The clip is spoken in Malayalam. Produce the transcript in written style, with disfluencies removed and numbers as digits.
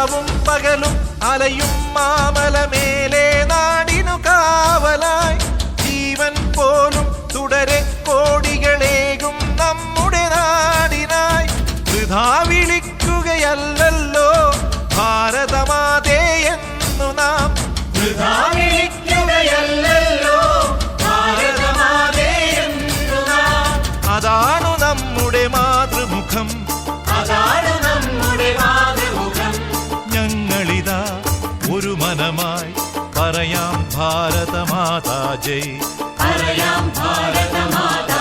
രാവും പകലും അലയും മാമലമേലെ നാടിനു കാവലായി ജീവൻ പോലും തുടരെ കോടികളേകും നമ്മുടെ നാടിനായി വൃഥാ വിളിക്കുകയല്ലോ ഭാരതമാതേ എന്നു നാം വൃഥാ വിളിക്കുകയല്ലോ ഭാരതമാതേ എന്നു നാം അതാണു നമ്മുടെ മാതൃമുഖം അതാണു നമ്മുടെ മാതൃമുഖം ഞങ്ങളിതാ ഒരു മനമായി പറയാം ഭാരതമാതാ ജയ് പറയാം ഭാരതമാതാ